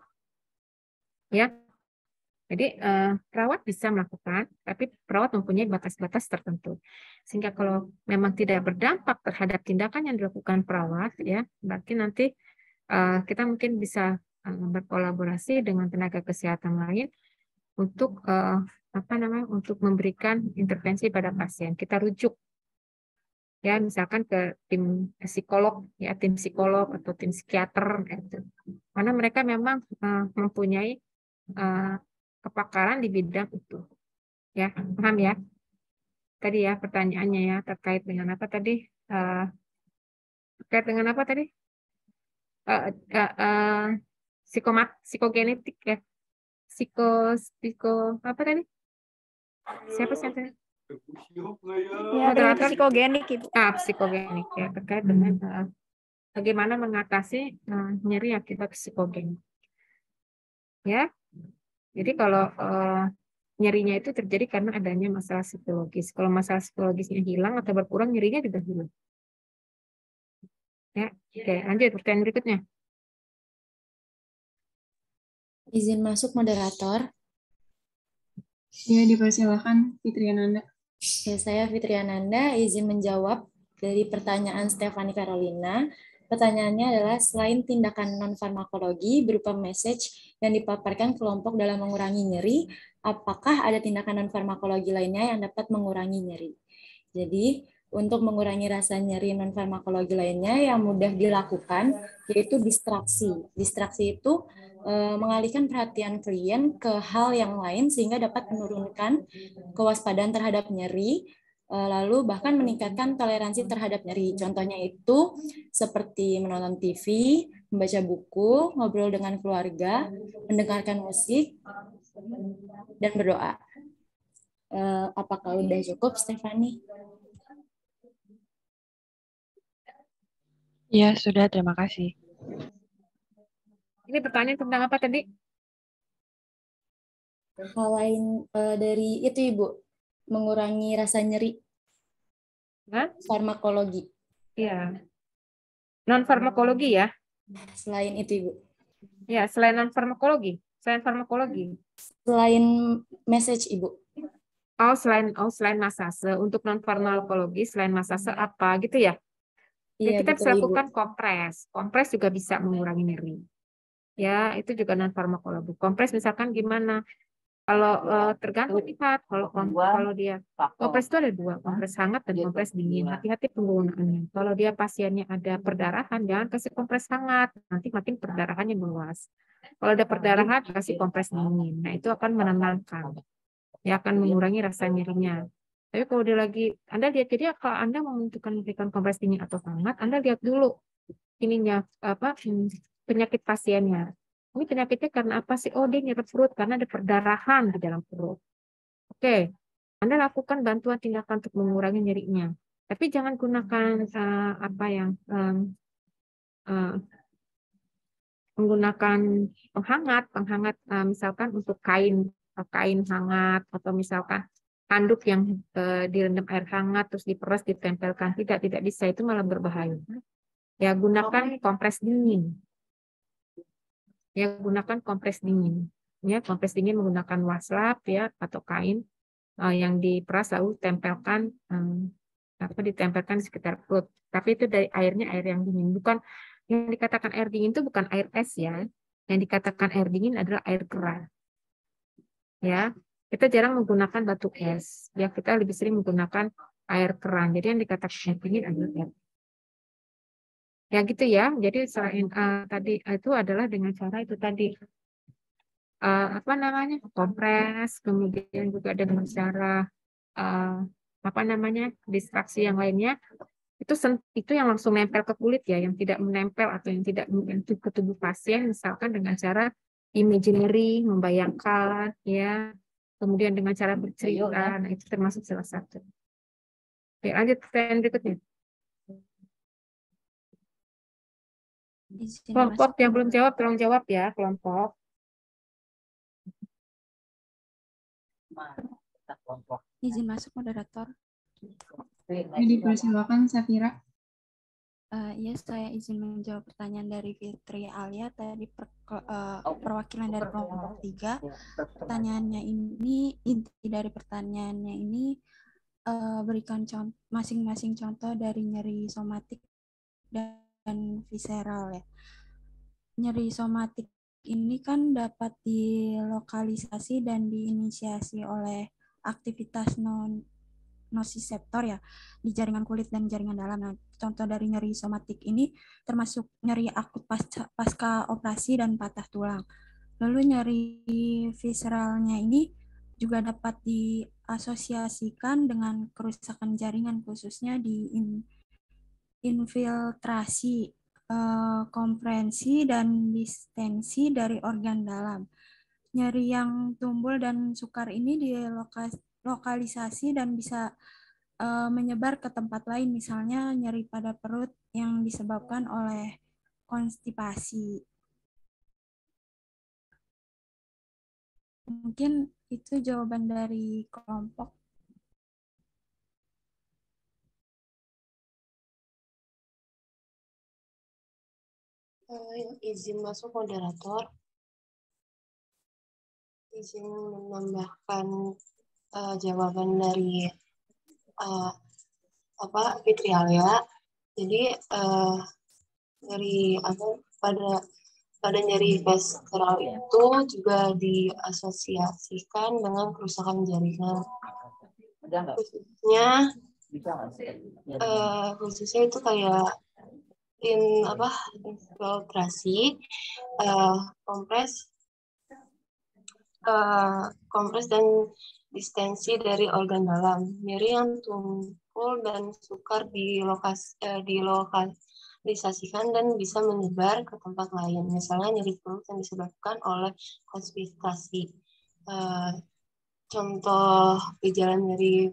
Ya. Jadi perawat bisa melakukan, tapi perawat mempunyai batas-batas tertentu. Sehingga kalau memang tidak berdampak terhadap tindakan yang dilakukan perawat, ya berarti nanti kita mungkin bisa berkolaborasi dengan tenaga kesehatan lain untuk untuk memberikan intervensi pada pasien. Kita rujuk, ya misalkan ke tim psikolog, ya tim psikolog atau tim psikiater, gitu. Karena mereka memang mempunyai kepakaran di bidang itu, ya paham ya? Tadi ya pertanyaannya ya terkait dengan apa tadi? Terkait dengan apa tadi? Psikogenetik ya, psiko apa tadi? Siapa sih yang tadi? Ya, ada psikogenik Ibu. Psikogenik ya, terkait dengan bagaimana mengatasi nyeri akibat psikogenik. Ya, jadi kalau nyerinya itu terjadi karena adanya masalah psikologis. Kalau masalah psikologisnya hilang atau berkurang, nyerinya juga hilang. Ya, oke, lanjut pertanyaan berikutnya. Izin masuk moderator. Ya, dipersilakan Fitri Ananda. Ya, saya Fitri Ananda, izin menjawab dari pertanyaan Stefani Carolina. Pertanyaannya adalah, selain tindakan non-farmakologi berupa message yang dipaparkan kelompok dalam mengurangi nyeri, apakah ada tindakan non-farmakologi lainnya yang dapat mengurangi nyeri? Jadi, untuk mengurangi rasa nyeri non-farmakologi lainnya yang mudah dilakukan, yaitu distraksi. Distraksi itu mengalihkan perhatian klien ke hal yang lain sehingga dapat menurunkan kewaspadaan terhadap nyeri, lalu bahkan meningkatkan toleransi terhadap nyeri. Contohnya itu seperti menonton TV, membaca buku, ngobrol dengan keluarga, mendengarkan musik, dan berdoa. Apakah udah cukup, Stefani? Ya, sudah. Terima kasih. Ini pertanyaan tentang apa tadi? Hal lain dari itu, Ibu, mengurangi rasa nyeri. Farmakologi. Iya. Non-farmakologi ya? Selain itu, Ibu. Ya, selain non-farmakologi. Selain farmakologi. Selain message, Ibu. Selain masase. Untuk non-farmakologi, selain masase apa gitu ya? Iya, kita betul, bisa lakukan Ibu. Kompres. Kompres juga bisa mengurangi nyeri. Ya, itu juga non-farmakologi. Kompres misalkan gimana? Kalau tergantung lihat, kalau dia kompres itu ada dua, kompres hangat dan kompres dingin. Hati-hati penggunaannya. Kalau dia pasiennya ada perdarahan, jangan kasih kompres hangat, nanti makin perdarahannya meluas. Kalau ada perdarahan, kasih kompres dingin. Nah, itu akan menenangkan, ya akan mengurangi rasa nyerinya. Tapi kalau dia lagi, Anda lihat, jadi kalau Anda membutuhkan memberikan kompres dingin atau hangat, Anda lihat dulu ininya penyakit pasiennya. Ini penyakitnya karena apa sih? Oh, dia nyerap perut karena ada perdarahan di dalam perut. Oke, Anda lakukan bantuan tindakan untuk mengurangi nyerinya. Tapi jangan gunakan menggunakan penghangat misalkan untuk kain hangat atau misalkan handuk yang direndam air hangat terus diperas ditempelkan, tidak bisa, itu malah berbahaya. Ya, gunakan kompres dingin. Ya, gunakan kompres dingin. Ya, kompres dingin menggunakan waslap ya atau kain yang diperas lalu ditempelkan di sekitar perut. Tapi itu dari airnya air yang dingin, bukan yang dikatakan air dingin itu bukan air es ya. Yang dikatakan air dingin adalah air keran. Ya, kita jarang menggunakan batu es. Ya, kita lebih sering menggunakan air keran. Jadi yang dikatakan air dingin adalah air. Ya gitu ya. Jadi selain tadi itu adalah dengan cara itu tadi kompres, kemudian juga dengan cara distraksi yang lainnya. Itu yang langsung nempel ke kulit ya, yang tidak menempel atau yang tidak menyentuh ke tubuh pasien, misalkan dengan cara imaginary, membayangkan ya, kemudian dengan cara bercerita. Nah, itu termasuk salah satu. Oke, lanjut pertanyaan berikutnya. Kelompok yang belum jawab, tolong jawab ya, kelompok. Izin masuk moderator. Dipersilakan Safira. Iya, saya izin menjawab pertanyaan dari Fitri Alia tadi perwakilan dari kelompok 3. Pertanyaannya ini, inti dari pertanyaannya ini berikan masing-masing contoh dari nyeri somatik dan visceral ya. Nyeri somatik ini kan dapat dilokalisasi dan diinisiasi oleh aktivitas nosiseptor ya di jaringan kulit dan jaringan dalam. Nah, contoh dari nyeri somatik ini termasuk nyeri akut pasca operasi dan patah tulang. Lalu nyeri visceralnya ini juga dapat diasosiasikan dengan kerusakan jaringan khususnya di infiltrasi, komprensi, dan distensi dari organ dalam. Nyeri yang tumbul dan sukar ini dilokalisasi dan bisa menyebar ke tempat lain, misalnya nyeri pada perut yang disebabkan oleh konstipasi. Mungkin itu jawaban dari kelompok. Izin masuk moderator. Izin menambahkan jawaban dari Fitri Alia. Jadi dari pada nyeri visceral itu juga diasosiasikan dengan kerusakan jaringan. Khususnya itu kayak infiltrasi, kompres dan distensi dari organ dalam. Nyeri yang tumpul dan sukar dilokalisasikan dan bisa menyebar ke tempat lain. Misalnya nyeri perut yang disebabkan oleh konstipasi. Contoh gejala nyeri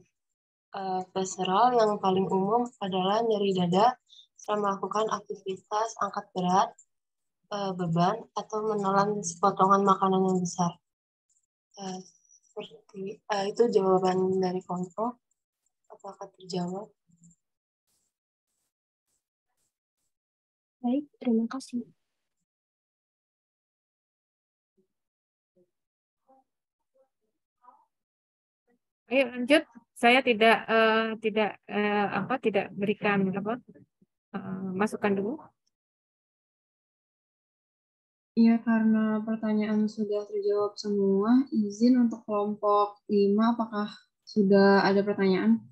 visceral yang paling umum adalah nyeri dada setelah melakukan aktivitas angkat berat, beban, atau menelan sepotongan makanan yang besar. Seperti itu jawaban dari kelompok. Apakah terjawab? Baik, terima kasih. Ayo lanjut. Saya tidak berikan masukan dulu. Iya, karena pertanyaan sudah terjawab semua, izin untuk kelompok 5, apakah sudah ada pertanyaan?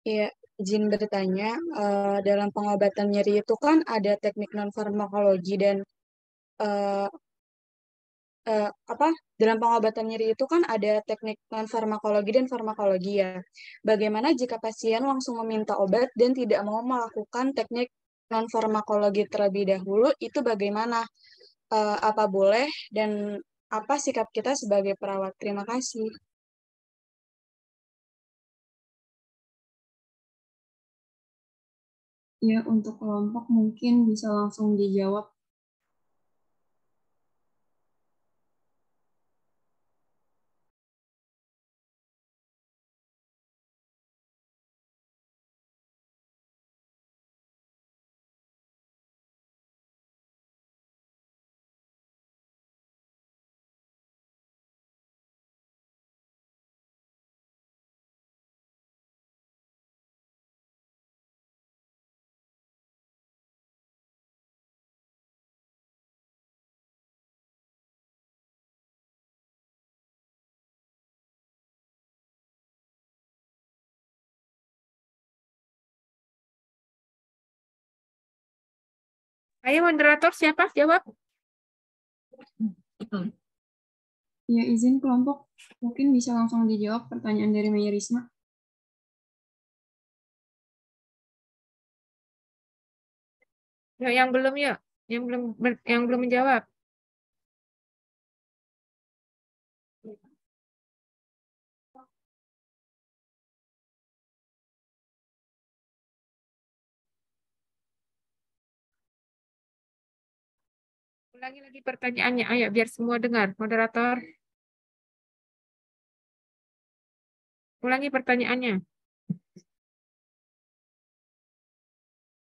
Iya, izin bertanya, dalam pengobatan nyeri itu kan ada teknik non-farmakologi dan eh, dalam pengobatan nyeri itu kan ada teknik non-farmakologi dan farmakologi ya. Bagaimana jika pasien langsung meminta obat dan tidak mau melakukan teknik non-farmakologi terlebih dahulu, itu bagaimana? Apa boleh dan apa sikap kita sebagai perawat? Terima kasih. Ya, untuk kelompok mungkin bisa langsung dijawab. Ayo moderator, siapa jawab? Ya, izin kelompok mungkin bisa langsung dijawab pertanyaan dari Maya Risma. Ya, yang belum ya, yang belum menjawab. Ulangi lagi pertanyaannya, ayo biar semua dengar. Moderator, ulangi pertanyaannya.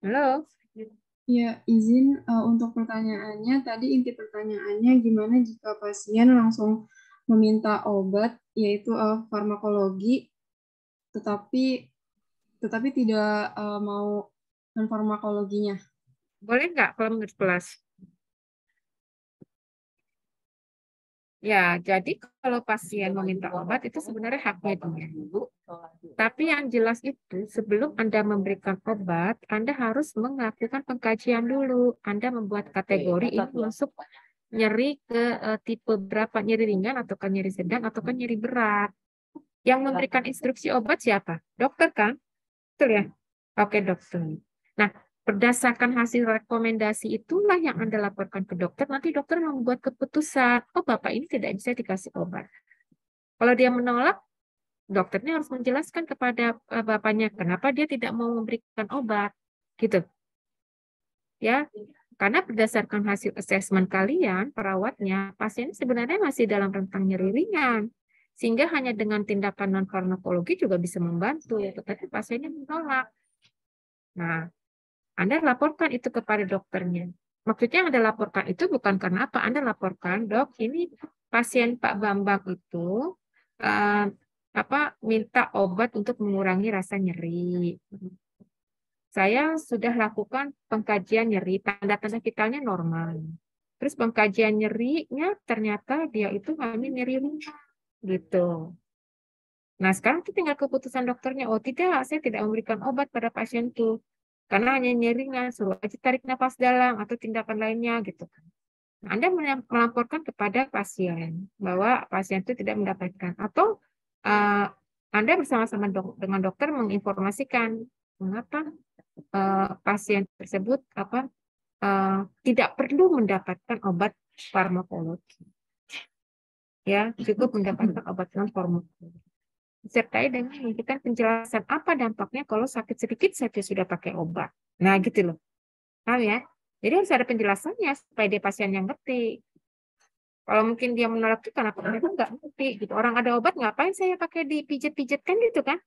Halo? Ya, izin untuk pertanyaannya. Tadi inti pertanyaannya gimana jika pasien langsung meminta obat, yaitu farmakologi, tetapi tidak mau non farmakologinya. Boleh nggak kalau menurut kelas? Ya, jadi kalau pasien meminta obat itu sebenarnya haknya dia. Tapi yang jelas itu sebelum Anda memberikan obat, Anda harus melakukan pengkajian dulu. Anda membuat kategori ini masuk nyeri ke tipe berapa, nyeri ringan atau nyeri sedang atau nyeri berat. Yang memberikan instruksi obat siapa? Dokter kan? Betul ya? Oke, dokter. Nah, berdasarkan hasil rekomendasi itulah yang Anda laporkan ke dokter. Nanti dokter membuat keputusan, oh Bapak ini tidak bisa dikasih obat. Kalau dia menolak, dokternya harus menjelaskan kepada Bapaknya kenapa dia tidak mau memberikan obat. Gitu. Ya, karena berdasarkan hasil asesmen kalian, perawatnya, pasien sebenarnya masih dalam rentang nyeri ringan. Sehingga hanya dengan tindakan non-farmakologi juga bisa membantu. Tetapi pasiennya menolak. Nah, Anda laporkan itu kepada dokternya. Maksudnya Anda laporkan itu bukan karena apa. Anda laporkan, dok, ini pasien Pak Bambang itu minta obat untuk mengurangi rasa nyeri. Saya sudah lakukan pengkajian nyeri, tanda-tanda vitalnya normal. Terus pengkajian nyerinya ternyata dia itu hanya nyeri ringan, gitu. Nah, sekarang itu tinggal keputusan dokternya. Oh tidak, saya tidak memberikan obat pada pasien itu. Karena hanya nyeri ringan, suruh aja tarik nafas dalam atau tindakan lainnya gitu. Nah, Anda melaporkan kepada pasien bahwa pasien itu tidak mendapatkan. Atau Anda bersama-sama dengan dokter menginformasikan mengapa pasien tersebut tidak perlu mendapatkan obat farmakologi. Ya, cukup mendapatkan obat non-farmakologi. Disertai dengan memberikan penjelasan apa dampaknya kalau sakit sedikit saja sudah pakai obat. Nah, gitu loh. Tahu ya? Jadi harus ada penjelasannya supaya dia pasien yang ngerti. Kalau mungkin dia menolak itu karena mereka nggak ngerti. Gitu. Orang ada obat, ngapain saya pakai dipijit-pijit kan gitu kan?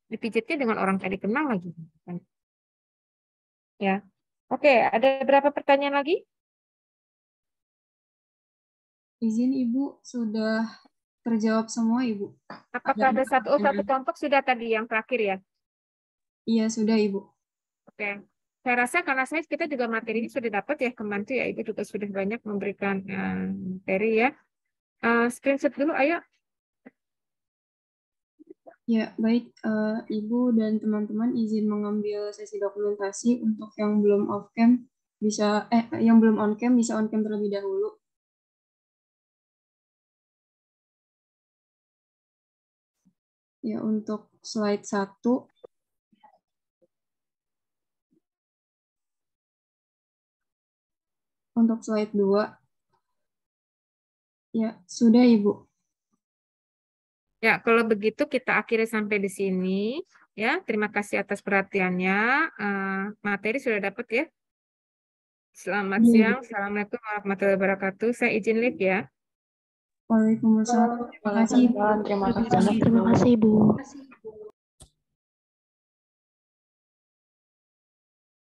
Dipijitnya dengan orang tadi kenal lagi. Ya. Oke, ada berapa pertanyaan lagi? Izin Ibu, sudah terjawab semua, Ibu. Apakah ada satu kelompok sudah tadi yang terakhir ya? Iya, sudah, Ibu. Oke. Saya rasa karena kita juga materi ini sudah dapat ya, membantu ya, Ibu juga sudah banyak memberikan materi ya. Screenshot dulu, ayo. Ya, baik. Ibu dan teman-teman izin mengambil sesi dokumentasi. Untuk yang belum off-cam, yang belum on-cam bisa on-cam terlebih dahulu. Ya, untuk slide 1. Untuk slide 2. Ya, sudah Ibu. Ya, kalau begitu kita akhiri sampai di sini. Ya, terima kasih atas perhatiannya. Materi sudah dapat ya. Selamat siang. Assalamualaikum warahmatullahi wabarakatuh. Saya izin live ya. Waalaikumsalam. Terima kasih, Ibu. Terima kasih, Ibu.